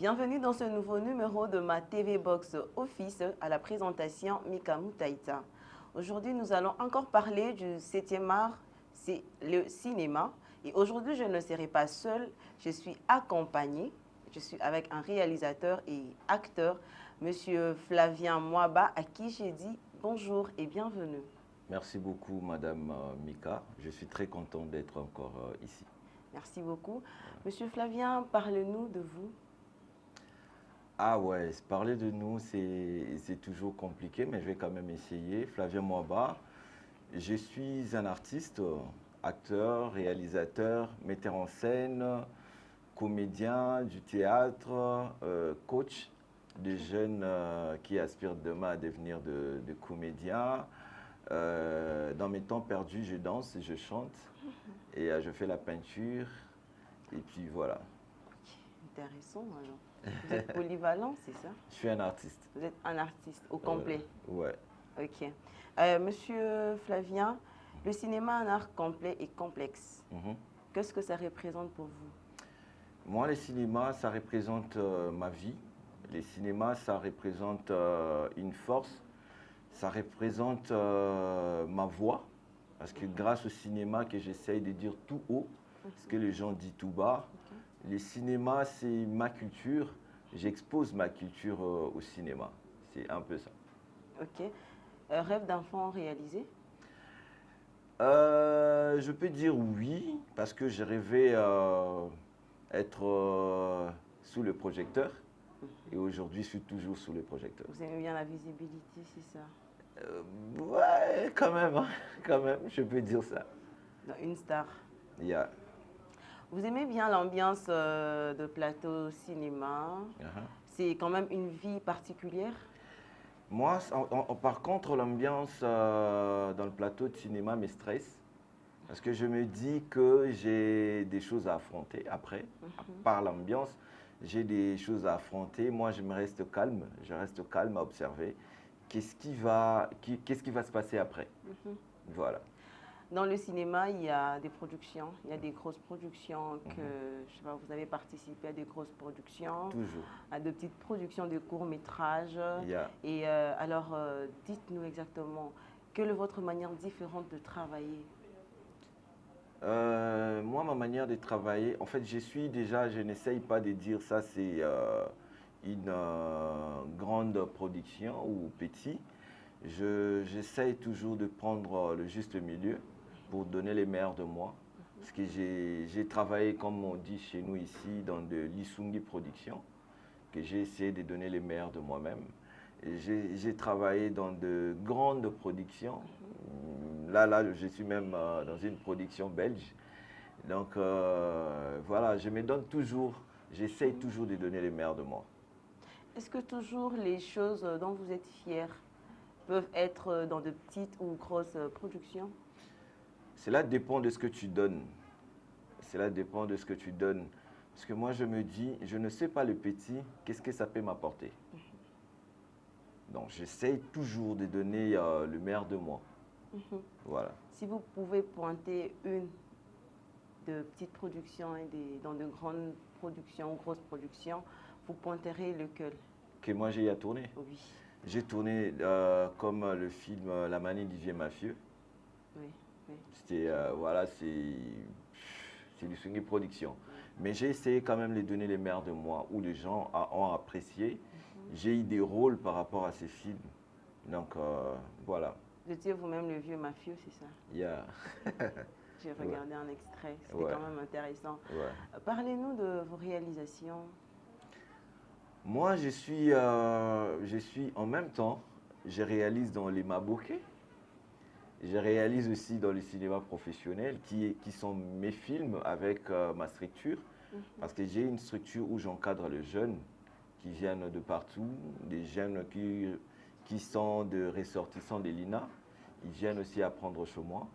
Bienvenue dans ce nouveau numéro de ma TV Box Office à la présentation Mika Moutaïta. Aujourd'hui, nous allons encore parler du 7e art, c'est le cinéma. Et aujourd'hui, je ne serai pas seule, je suis accompagnée. Je suis avec un réalisateur et acteur, Monsieur Flavien Mwaba, à qui j'ai dit bonjour et bienvenue. Merci beaucoup, Madame Mika. Je suis très content d'être encore ici. Merci beaucoup. Monsieur Flavien, parlez-nous de vous. Ah ouais, parler de nous, c'est toujours compliqué, mais je vais quand même essayer. Flavien Mwaba, je suis un artiste, acteur, réalisateur, metteur en scène, comédien du théâtre, coach de jeunes qui aspirent demain à devenir de comédiens. Dans mes temps perdus, je danse, je chante et je fais la peinture. Et puis voilà. Intéressant alors. Vous êtes polyvalent, c'est ça? Je suis un artiste. Vous êtes un artiste au complet? Ouais. Ok. Monsieur Flavien, le cinéma est un art complet et complexe. Qu'est-ce que ça représente pour vous? Moi, le cinéma, ça représente ma vie. Le cinéma, ça représente une force. Ça représente ma voix. Parce que grâce au cinéma que j'essaye de dire tout haut, ce que les gens disent tout bas, le cinéma, c'est ma culture. J'expose ma culture au cinéma. C'est un peu ça. Ok. Rêve d'enfant réalisé? Je peux dire oui, parce que j'ai rêvé être sous le projecteur. Et aujourd'hui, je suis toujours sous le projecteur. Vous aimez bien la visibilité, c'est ça? Ouais, quand même, hein, quand même, je peux dire ça. Une star. Yeah. Vous aimez bien l'ambiance de plateau cinéma? C'est quand même une vie particulière? Moi, par contre, l'ambiance dans le plateau de cinéma me stresse. Parce que je me dis que j'ai des choses à affronter après. Par l'ambiance, j'ai des choses à affronter. Moi, je me reste calme. Je reste calme à observer. Qu'est-ce qui va se passer après? Voilà. Dans le cinéma, il y a des productions, il y a des grosses productions que, je sais pas, vous avez participé à des grosses productions, toujours, à de petites productions de courts-métrages. Yeah. Et alors, dites-nous exactement, quelle est votre manière différente de travailler? Moi, ma manière de travailler, en fait, je n'essaye pas de dire ça, c'est une grande production ou petit. J'essaye toujours de prendre le juste milieu pour donner les meilleurs de moi. Parce que j'ai travaillé, comme on dit chez nous ici, dans de l'Isungi Production, que j'ai essayé de donner les meilleurs de moi-même. J'ai travaillé dans de grandes productions. Là, je suis même dans une production belge. Donc, voilà, je me donne toujours, j'essaye toujours de donner les meilleurs de moi. Est-ce que toujours les choses dont vous êtes fiers peuvent être dans de petites ou grosses productions? Cela dépend de ce que tu donnes. Cela dépend de ce que tu donnes. Parce que moi, je me dis, je ne sais pas le petit, qu'est-ce que ça peut m'apporter? Donc, j'essaye toujours de donner le meilleur de moi. Voilà. Si vous pouvez pointer une de petites productions et dans de grandes productions, grosses productions, vous pointerez lequel? Que moi, j'ai à tourner? Oui. J'ai tourné comme le film La Manie du vieux mafieux. Oui, oui. C'était, voilà, c'est du swing production. Mais j'ai essayé quand même de donner les meilleurs de moi, où les gens ont apprécié. J'ai eu des rôles par rapport à ces films. Donc, voilà. Vous étiez vous-même le vieux mafieux, c'est ça? Yeah. J'ai regardé un extrait, c'était quand même intéressant. Ouais. Parlez-nous de vos réalisations. Moi, je suis en même temps, je réalise dans les Maboké. Je réalise aussi dans le cinéma professionnel, qui sont mes films avec ma structure. Parce que j'ai une structure où j'encadre les jeunes qui viennent de partout, des jeunes qui sont de ressortissants de l'INA. Ils viennent aussi apprendre chez moi.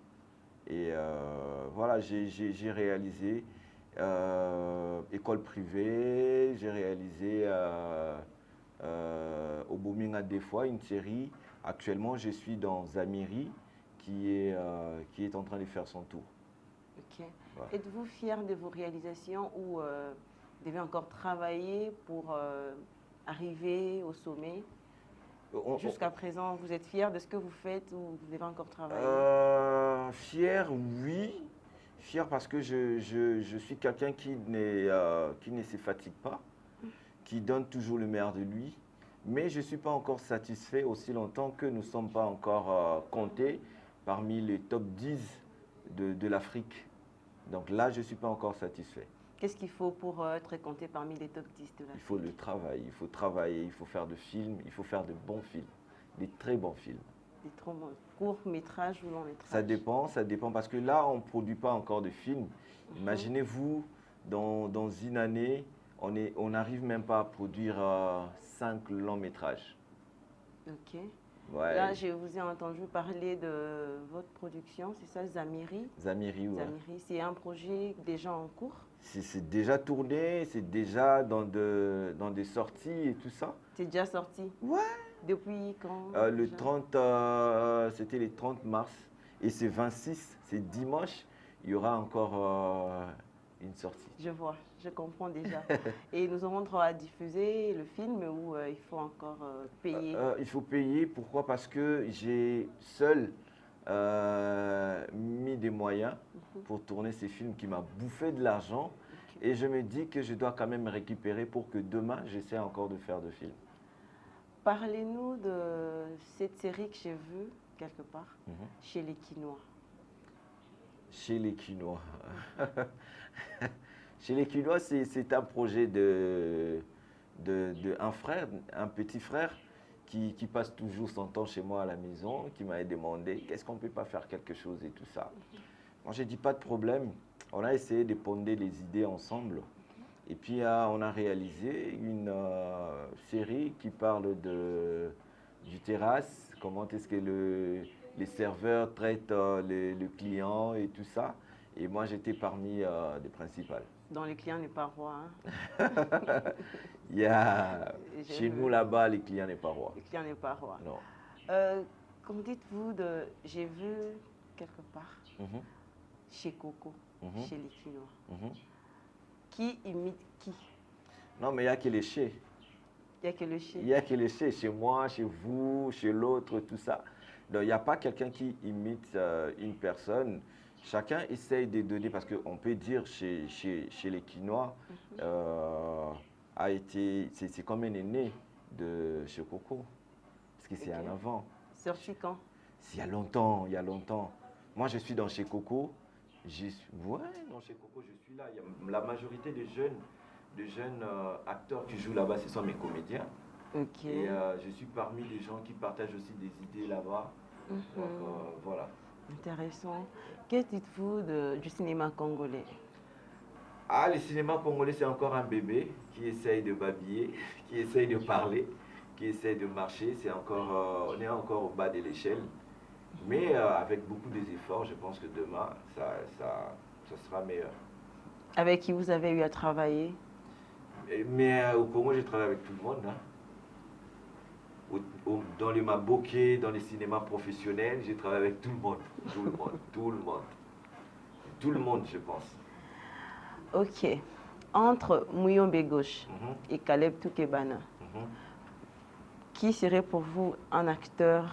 Et voilà, j'ai réalisé école privée, j'ai réalisé au Bominga des fois une série. Actuellement, je suis dans Zamiri qui est en train de faire son tour. Ok. Ouais. Êtes-vous fier de vos réalisations ou Vous devez encore travailler pour arriver au sommet. Jusqu'à présent, vous êtes fier de ce que vous faites ou vous devez encore travailler? Fier, oui. Fier parce que je suis quelqu'un qui ne se fatigue pas, qui donne toujours le meilleur de lui. Mais je ne suis pas encore satisfait aussi longtemps que nous ne sommes pas encore comptés parmi les top 10 de l'Afrique. Donc là, je ne suis pas encore satisfait. Qu'est-ce qu'il faut pour être compté parmi les top 10 de l'Afrique? Il faut le travail, il faut travailler, il faut faire de films, il faut faire de bons films, des très bons films. Des trop bons courts-métrages ou longs-métrages? Ça dépend parce que là, on ne produit pas encore de films. Imaginez-vous, dans une année, on n'arrive même pas à produire 5 longs métrages. Ok. Ouais. Là, je vous ai entendu parler de votre production, c'est ça, Zamiri? Zamiri, ouais. Zamiri, c'est un projet déjà en cours? C'est déjà tourné, c'est déjà dans des sorties et tout ça. C'est déjà sorti? Ouais. Depuis quand? Le 30, c'était le 30 mars et c'est 26, c'est dimanche, il y aura encore une sortie. Je vois, je comprends déjà. Et nous aurons droit à diffuser le film ou il faut encore payer? Il faut payer, pourquoi? Parce que j'ai seul mis des moyens pour tourner ces films qui m'a bouffé de l'argent. Et je me dis que je dois quand même récupérer pour que demain, j'essaie encore de faire de films. Parlez-nous de cette série que j'ai vue quelque part, chez les Quinois. Chez les Quinois. Chez les Quinois, c'est un projet de un frère, un petit frère qui passe toujours son temps chez moi à la maison, qui m'a demandé qu'est-ce qu'on ne peut pas faire quelque chose et tout ça. Moi, j'ai dit pas de problème. On a essayé de ponder les idées ensemble. Et puis, on a réalisé une série qui parle du terrasse, comment est-ce que les serveurs traitent le client et tout ça. Et moi, j'étais parmi les principales. Dont le client n'est pas roi. Chez nous, là-bas, le client n'est pas roi. Le client n'est pas roi. Non. Comme dites-vous, j'ai vu quelque part, chez Coco, chez les Quinois. Qui imite qui? Non, mais il n'y a que les chais. Il n'y a que le chais. Il n'y a que les chais, chez moi, chez vous, chez l'autre, tout ça. Donc, il n'y a pas quelqu'un qui imite une personne. Chacun essaye de donner, parce qu'on peut dire chez les Quinois, c'est comme un aîné de chez Coco. Parce que c'est en avant. Sorti quand? Il y a longtemps, il y a longtemps. Moi, je suis dans chez Coco. Dans chez Coco, je suis là. Il y a la majorité des jeunes acteurs qui jouent là-bas, ce sont mes comédiens. Ok. Et je suis parmi les gens qui partagent aussi des idées là-bas. Donc, voilà. Intéressant. Que dites-vous du cinéma congolais? Ah, le cinéma congolais, c'est encore un bébé qui essaye de babiller, qui essaye de parler, qui essaye de marcher. On est encore au bas de l'échelle. Mais avec beaucoup d'efforts, je pense que demain, ça sera meilleur. Avec qui vous avez eu à travailler? Mais au Congo, j'ai travaillé avec tout le monde. Dans les maboké, dans les cinémas professionnels, j'ai travaillé avec tout le monde. Tout le monde, tout le monde. Tout le monde, je pense. Ok. Entre Muyombe Gauche et Caleb Toukebana, qui serait pour vous un acteur?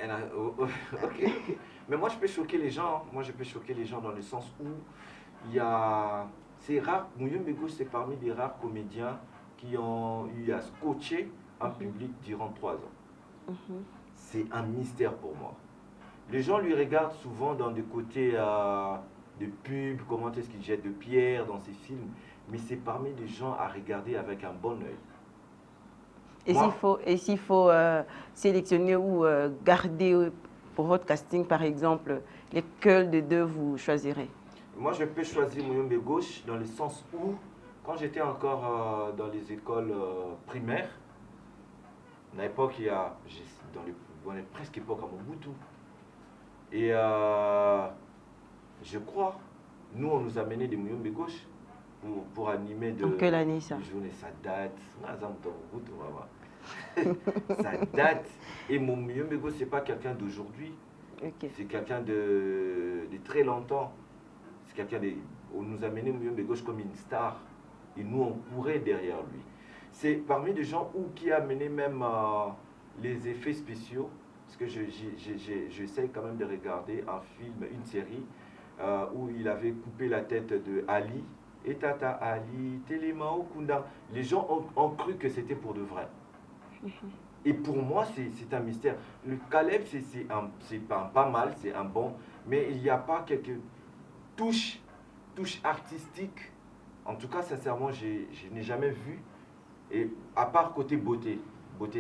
Ok. Mais moi, je peux choquer les gens. Moi, je peux choquer les gens dans le sens où il y a... C'est rare. Muyombe Gauche, c'est parmi les rares comédiens qui ont eu à scotcher un public durant 3 ans. C'est un mystère pour moi. Les gens lui regardent souvent dans des côtés de pub, comment est-ce qu'il jette de pierre dans ses films. Mais c'est parmi les gens à regarder avec un bon œil. Et s'il faut sélectionner ou garder pour votre casting, par exemple, lequel des deux vous choisirez? Moi, je peux choisir Muyombe Gauche dans le sens où, quand j'étais encore dans les écoles primaires, à l'époque, dans les presque époques à Mobutu, et je crois, nous, on nous a mené des Muyombe Gauche pour animer En quelle année ça? Journée, ça date. Ça date. Et mon Muyombe Gauche, ce n'est pas quelqu'un d'aujourd'hui. Okay. C'est quelqu'un de très longtemps. C'est quelqu'un on nous a mené Muyombe Gauche comme une star. Et nous, on courait derrière lui. C'est parmi les gens qui a mené même les effets spéciaux, parce que j'essaie quand même de regarder un film, une série, où il avait coupé la tête de Ali, et Tata Ali, Télémao Kunda. Les gens ont cru que c'était pour de vrai. Et pour moi, c'est un mystère. Le Caleb, c'est pas mal, c'est un bon, mais il n'y a pas quelques touches artistiques. En tout cas, sincèrement, je n'ai jamais vu. Et à part côté beauté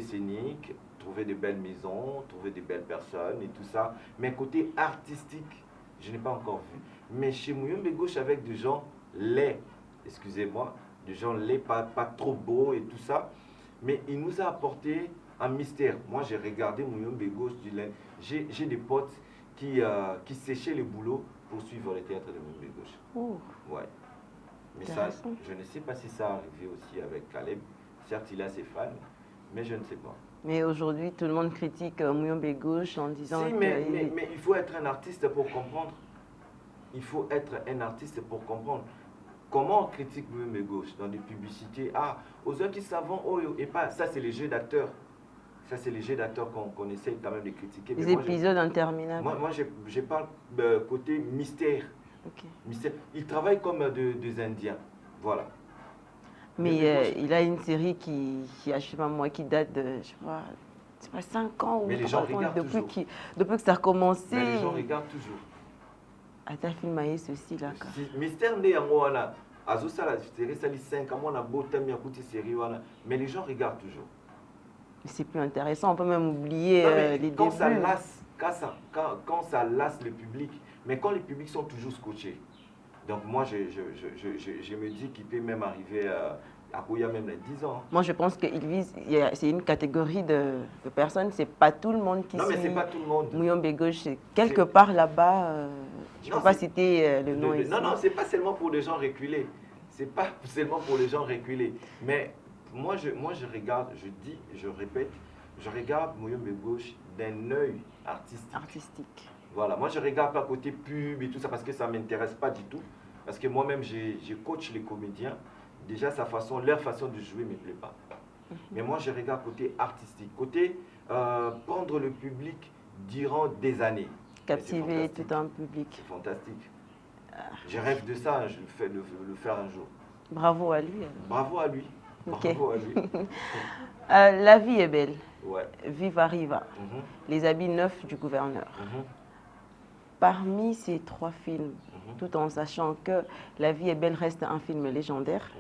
scénique, trouver de belles maisons, trouver de belles personnes et tout ça. Mais côté artistique, je n'ai pas encore vu. Mais chez Muyombe Gauche, avec des gens laids, excusez-moi, des gens laids, pas trop beaux et tout ça. Mais il nous a apporté un mystère. Moi, j'ai regardé Muyombe Gauche du lundi. J'ai des potes qui séchaient le boulot pour suivre le théâtre de Muyombe Gauche. Oh. Ouais. Mais ça, je ne sais pas si ça arrivé aussi avec Caleb. Certes, il a ses fans, mais je ne sais pas. Mais aujourd'hui, tout le monde critique Muyombe Gauche en disant si, mais il faut être un artiste pour comprendre. Il faut être un artiste pour comprendre. Comment on critique Muyombe Gauche dans des publicités? Ah, aux gens qui savent, oh, et pas, ça c'est les jeux d'acteurs. Ça c'est les jeux d'acteurs qu'on essaye quand même de critiquer. Les épisodes interminables. Moi je parle côté mystère. Okay. Mystère. Il travaille comme des Indiens. Voilà. Mais il a une série qui a, je sais pas moi, qui date de, je sais pas, 5 ans mais ou les gens regardent depuis que ça a commencé. Mais les gens regardent toujours. Ata film ceci là. Mystère né en wana. Azosa la série sali 5 ans on a beau thème yakuti série wana, mais les gens regardent toujours. C'est plus intéressant, on peut même oublier les quand débuts. Ça lasse, quand ça lasse le public, mais quand les publics sont toujours scotchés. Donc moi, je me dis qu'il peut même arriver à Koya même les 10 ans. Moi, je pense qu'il vise, c'est une catégorie de personnes, c'est pas tout le monde qui suit. Non, mais c'est pas tout le monde. Muyombe Gauche, quelque part là-bas, je ne peux pas citer le nom ici. Non, c'est pas seulement pour les gens reculés. C'est pas seulement pour les gens reculés. Mais moi, je regarde, je répète, je regarde Muyombe Gauche d'un œil artistique. Voilà, moi je regarde pas côté pub et tout ça parce que ça ne m'intéresse pas du tout. Parce que moi-même, je coach les comédiens. Déjà, leur façon de jouer ne me plaît pas. Mais moi, je regarde côté artistique, côté prendre le public durant des années. Captiver tout un public. C'est fantastique. Je rêve de ça, je vais le faire un jour. Bravo à lui. Bravo à lui. Okay. Bravo à lui. La vie est belle. Ouais. Viva Riva. Les habits neufs du gouverneur. Parmi ces 3 films, tout en sachant que La vie est belle reste un film légendaire,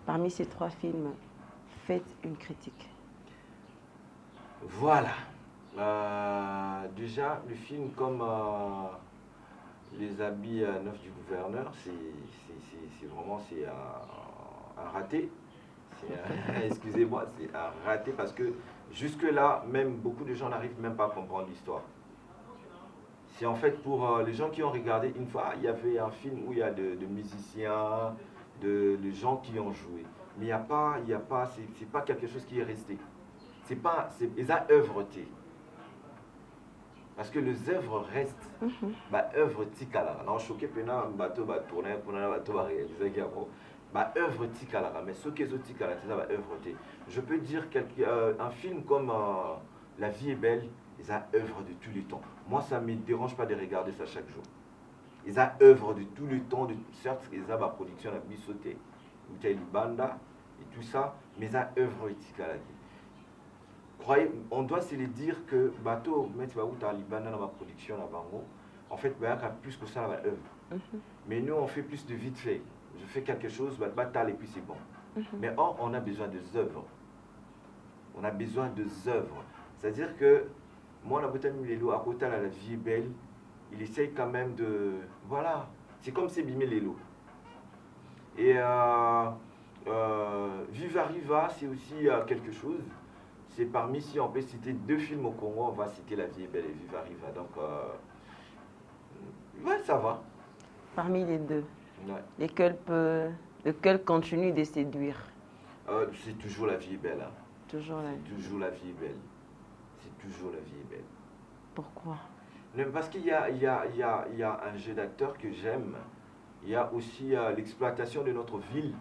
parmi ces 3 films, faites une critique. Voilà. Déjà, le film comme Les habits neufs du gouverneur, c'est vraiment un raté. Excusez-moi, c'est un raté parce que jusque-là, même beaucoup de gens n'arrivent même pas à comprendre l'histoire. C'est en fait pour les gens qui ont regardé une fois, il y avait un film où il y a de musiciens, de gens qui ont joué. Mais il n'y a pas, c'est pas quelque chose qui est resté. C'est pas, ils ont œuvreté. Parce que les œuvres restent. Œuvre tikala. Non, choqué pena bateau va tourner, pena bateau va réaliser qu'il y a œuvre tikala. Mais ce qui est tikala, c'est ça va œuvreté. Je peux dire un film comme La vie est belle. Ils ont œuvre de tous les temps. Moi, ça ne me dérange pas de regarder ça chaque jour. Ils ont œuvre de tous les temps. Certes, ils ont ma production à Bissoté, Banda et tout ça, mais ils ont œuvre éthique à la vie. Croyez, on doit se le dire que bateau, mais tu vas où tu as Libanda dans ma production à Bango. En fait, il y a plus que ça dans ma œuvre. Mais nous, on fait plus de vite fait. Je fais quelque chose, et puis c'est bon. Mais on a besoin des œuvres. On a besoin des œuvres. C'est-à-dire que moi, à côté de La vie est belle, il essaye quand même de... Voilà, c'est comme c'est Bimé Lelo. Et Viva Riva, c'est aussi quelque chose. C'est parmi, si on peut citer 2 films au Congo, on va citer La vie est belle et Viva Riva. Donc, ouais, ça va. Parmi les 2, ouais. lequel continue de séduire? C'est toujours La vie est belle. Hein. Toujours La vie. Toujours La vie est belle. Toujours La vie est belle. Pourquoi? Parce qu'il y a un jeu d'acteur que j'aime. Il y a aussi l'exploitation de notre ville.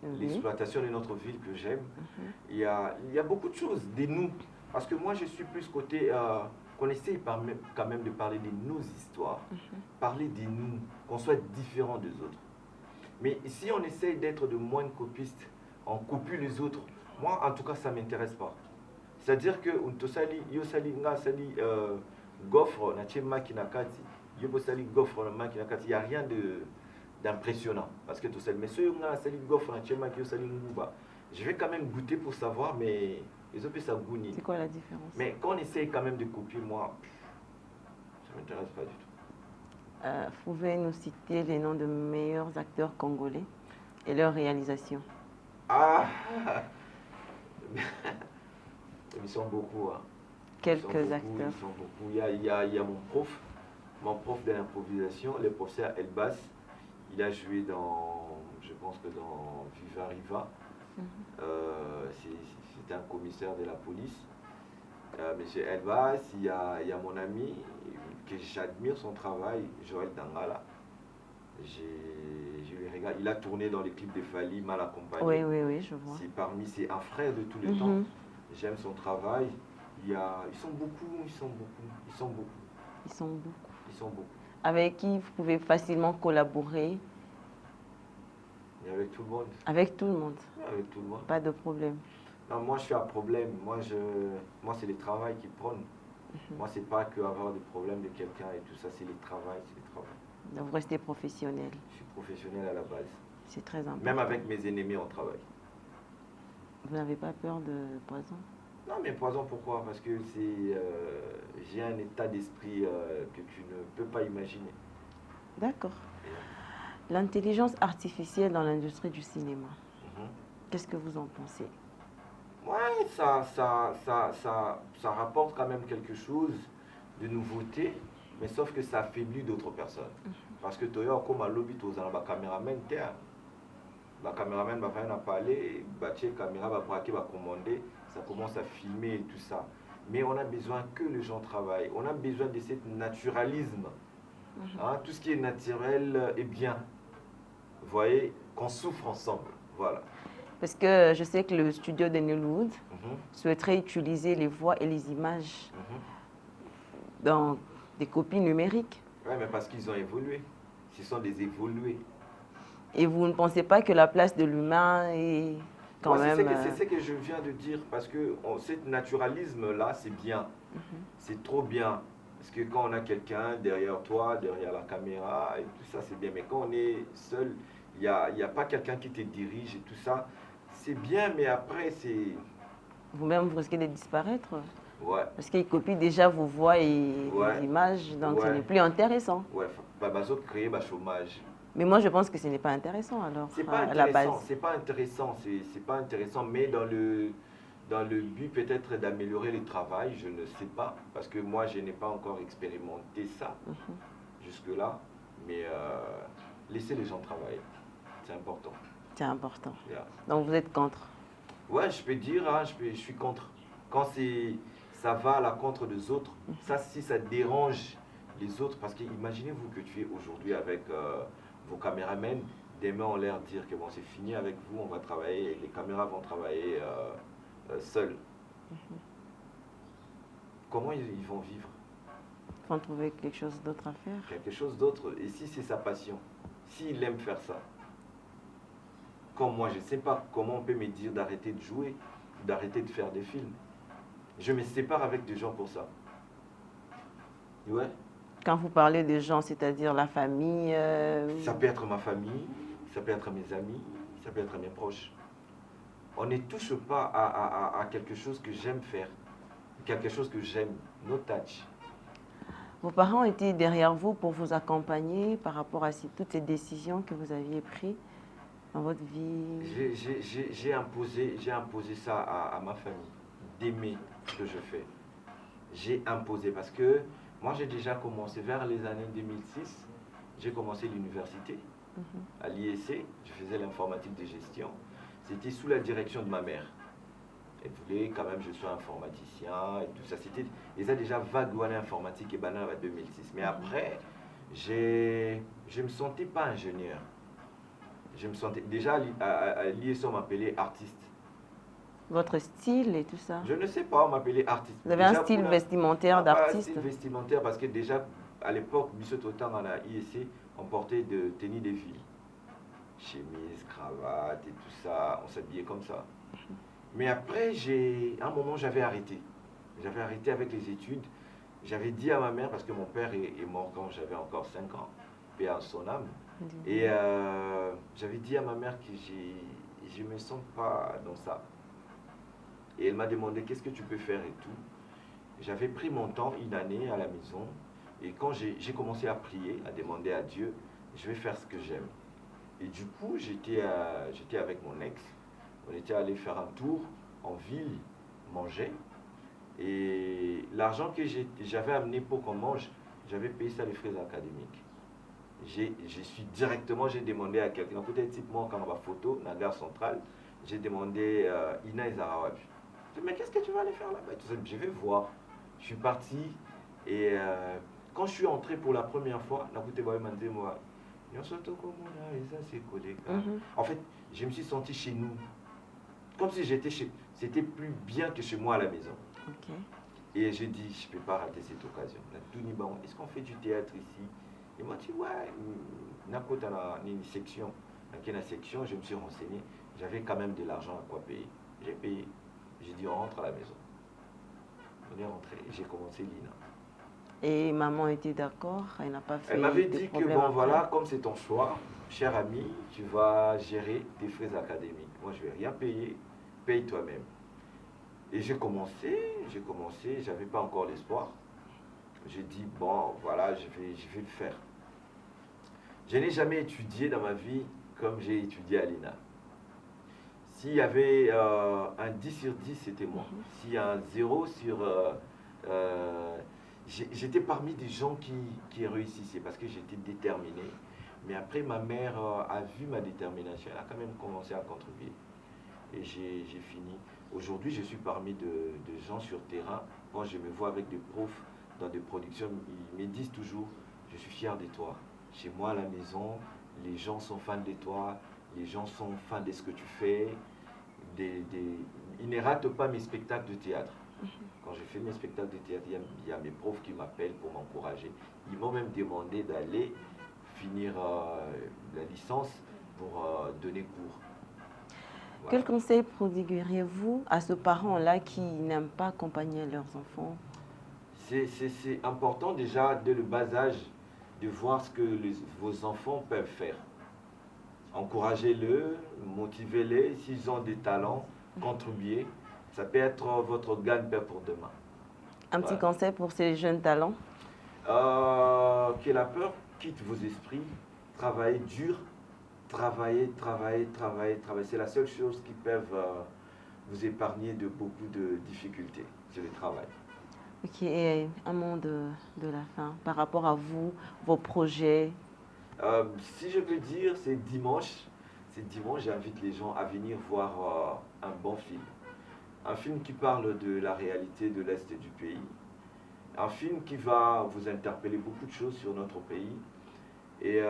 Oui. L'exploitation de notre ville que j'aime. Mhm. Il y a beaucoup de choses, des nous. Parce que moi, je suis plus côté qu'on essaye quand même de parler de nos histoires. Parler des nous, qu'on soit différent des autres. Mais si on essaye d'être de moins copistes, on copie les autres, moi, en tout cas, ça ne m'intéresse pas. C'est-à-dire que goffre na chema kinakati yobo sali goffre na makinakati, il n'y a rien d'impressionnant parce que tout seul mais ceux nga sali goffre na chema ki sali nguba, je vais quand même goûter pour savoir, mais ils ont pu ça goûter. C'est quoi la différence? Mais quand on essaye quand même de copier, moi ça m'intéresse pas du tout. Pouvez nous citer les noms de meilleurs acteurs congolais et leurs réalisations? Ah ils sont beaucoup, hein. Quelques acteurs. Ils sont beaucoup. Il y a mon prof de l'improvisation, le professeur Elbas. Il a joué dans, je pense que dans Viva Riva. C'est un commissaire de la police. Monsieur Elbas, il y a mon ami, que j'admire son travail, Joël Dangala. Je le regarde. Il a tourné dans les clips de Fali, Mal accompagné. Oui, je vois. C'est un frère de tous les temps. J'aime son travail. Ils sont beaucoup. Avec qui vous pouvez facilement collaborer? Et avec tout le monde. Avec tout le monde? Avec tout le monde. Pas de problème? Non, moi je suis un problème. Moi c'est le travail qui prône. Moi c'est pas que avoir des problèmes de quelqu'un et tout ça, c'est le travail, Donc vous restez professionnel? Je suis professionnel à la base. C'est très important. Même avec mes ennemis on travaille. Vous n'avez pas peur de poison? Non, mais poison, pourquoi? Parce que j'ai un état d'esprit que tu ne peux pas imaginer. D'accord. L'intelligence artificielle dans l'industrie du cinéma, qu'est-ce que vous en pensez? Ouais, ça rapporte quand même quelque chose de nouveauté, mais sauf que ça affaiblit d'autres personnes. Parce que toi, comme à l'obit, tu as un caméraman, la caméraman va faire parler, la caméra va braquer, va commander, ça commence à filmer et tout ça. Mais on a besoin que les gens travaillent. On a besoin de ce naturalisme. Hein, tout ce qui est naturel est bien. Vous voyez, qu'on souffre ensemble. Voilà. Parce que je sais que le studio de Nollywood souhaiterait utiliser les voix et les images dans des copies numériques. Oui, mais parce qu'ils ont évolué. Ce sont des évolués. Et vous ne pensez pas que la place de l'humain est quand même... C'est ce que je viens de dire, parce que ce naturalisme-là, c'est bien. C'est trop bien. Parce que quand on a quelqu'un derrière toi, derrière la caméra, et tout ça, c'est bien. Mais quand on est seul, il n'y a pas quelqu'un qui te dirige et tout ça. C'est bien, mais après, c'est... Vous-même, vous risquez de disparaître. Ouais. Parce qu'il copie déjà vos voix et les images, donc ce n'est plus intéressant. Ouais, il créer le chômage. Mais moi, je pense que ce n'est pas intéressant, alors, à la base. C'est pas intéressant, mais dans le but peut-être d'améliorer le travail, je ne sais pas, parce que moi, je n'ai pas encore expérimenté ça jusque-là, mais laissez les gens travailler, c'est important. C'est important. Yeah. Donc, vous êtes contre? Ouais, je peux dire, hein, je suis contre. Quand ça va à la contre des autres, ça, si ça dérange les autres, parce que imaginez-vous que tu es aujourd'hui avec vos caméramens, demain on leur dire que bon, c'est fini avec vous, on va travailler, les caméras vont travailler seuls. Comment ils vont vivre? Il faut trouver quelque chose d'autre à faire. Quelque chose d'autre. Et si c'est sa passion, s'il aime faire ça, comme moi, je ne sais pas comment on peut me dire d'arrêter de jouer, d'arrêter de faire des films. Je me sépare avec des gens pour ça. Ouais. Quand vous parlez des gens, c'est-à-dire la famille... Ça peut être ma famille, ça peut être mes amis, ça peut être mes proches. On ne touche pas à quelque chose que j'aime faire, quelque chose que j'aime, no touch. Vos parents étaient derrière vous pour vous accompagner par rapport à toutes ces décisions que vous aviez prises dans votre vie? J'ai imposé ça à ma famille, d'aimer ce que je fais. J'ai imposé parce que moi j'ai déjà commencé vers les années 2006, j'ai commencé l'université à l'IEC, je faisais l'informatique de gestion. C'était sous la direction de ma mère. Elle voulait quand même que je sois informaticien et tout ça. Ils ont déjà vaguement l'informatique et banal en 2006. Mais après, Je ne me sentais pas ingénieur. Je me sentais, déjà, à l'ISO, on m'appelait artiste. Votre style et tout ça? Je ne sais pas, on m'appelait artiste. Vous avez un style vestimentaire d'artiste? Un style vestimentaire, parce que déjà, à l'époque, Bissot Autant, dans la IEC, on portait de tenues de filles. Chemise, cravate et tout ça, on s'habillait comme ça. Mais après, à un moment, j'avais arrêté. J'avais arrêté avec les études. J'avais dit à ma mère, parce que mon père est mort quand j'avais encore 5 ans, paix à son âme. Et j'avais dit à ma mère que je ne me sens pas dans ça. Et elle m'a demandé qu'est-ce que tu peux faire et tout. J'avais pris mon temps, une année à la maison. Et quand j'ai commencé à prier, à demander à Dieu, je vais faire ce que j'aime. Et du coup, j'étais avec mon ex. On était allé faire un tour en ville, manger. Et l'argent que j'avais amené pour qu'on mange, j'avais payé ça les frais académiques. J'ai demandé à quelqu'un, peut-être type moi quand on va photo, dans la gare centrale, j'ai demandé Ina Ezarawapi. Je dis, mais qu'est-ce que tu vas aller faire là-bas? Je vais voir. Je suis parti et quand je suis entré pour la première fois, en fait, je me suis senti chez nous. Comme si c'était plus bien que chez moi à la maison. Okay. Et j'ai dit, je ne peux pas rater cette occasion. Est-ce qu'on fait du théâtre ici? Il m'a dit, ouais, une section. Dans la section, je me suis renseigné. J'avais quand même de l'argent à quoi payer. J'ai payé. J'ai dit, on rentre à la maison. On est rentré. J'ai commencé l'INA. Et maman était d'accord? Elle n'a pas fait. Elle m'avait dit que, bon, voilà, comme c'est ton choix, cher ami, tu vas gérer tes frais académiques. Moi, je ne vais rien payer. Paye toi-même. Et j'ai commencé, j'avais pas encore l'espoir. J'ai dit, bon, voilà, je vais le faire. Je n'ai jamais étudié dans ma vie comme j'ai étudié à l'INA. S'il y avait un 10 sur 10, c'était moi. S'il y a un 0 sur... j'étais parmi des gens qui réussissaient parce que j'étais déterminé. Mais après, ma mère a vu ma détermination. Elle a quand même commencé à contribuer. Et j'ai fini. Aujourd'hui, je suis parmi de gens sur terrain. Quand je me vois avec des profs dans des productions, ils me disent toujours, je suis fier de toi. Chez moi, à la maison, les gens sont fans de toi, les gens sont fans de ce que tu fais. Ils ne ratent pas mes spectacles de théâtre. Quand je fais mes spectacles de théâtre, il y a mes profs qui m'appellent pour m'encourager. Ils m'ont même demandé d'aller finir la licence pour donner cours. Quel conseil prodigueriez-vous à ce parent-là qui n'aime pas accompagner leurs enfants? C'est important déjà dès le bas âge de voir ce que vos enfants peuvent faire. Encouragez-les, motivez-les. S'ils ont des talents, contribuez. Ça peut être votre gagne-pain pour demain. Un petit conseil pour ces jeunes talents? Que la peur quitte vos esprits. Travaillez dur. Travailler. C'est la seule chose qui peut vous épargner de beaucoup de difficultés. C'est le travail. Ok, et un mot de la fin par rapport à vous, vos projets. Si je peux dire, c'est dimanche. J'invite les gens à venir voir un bon film. Un film qui parle de la réalité de l'Est du pays. Un film qui va vous interpeller beaucoup de choses sur notre pays. Et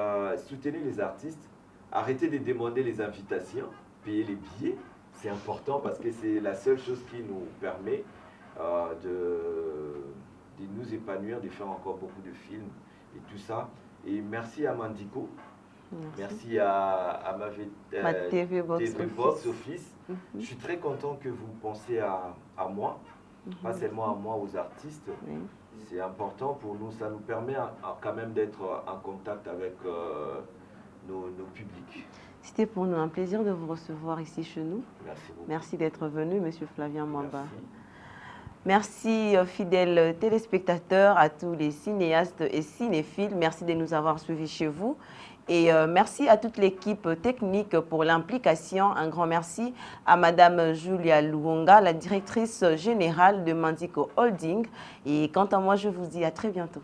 soutenez les artistes. Arrêtez de demander les invitations, payez les billets. C'est important parce que c'est la seule chose qui nous permet de nous épanouir, de faire encore beaucoup de films et tout ça. Et merci à Mandico, merci à ma TV Box Office. Je suis très content que vous pensiez à moi, pas seulement à moi, aux artistes. C'est important pour nous, ça nous permet quand même d'être en contact avec nos publics. C'était pour nous un plaisir de vous recevoir ici chez nous. Merci beaucoup. Merci d'être venu, Monsieur Flavien Mwamba. Merci. Merci, fidèles téléspectateurs, à tous les cinéastes et cinéphiles. Merci de nous avoir suivis chez vous. Et merci à toute l'équipe technique pour l'implication. Un grand merci à Madame Julia Luonga, la directrice générale de Mandico Holding. Et quant à moi, je vous dis à très bientôt.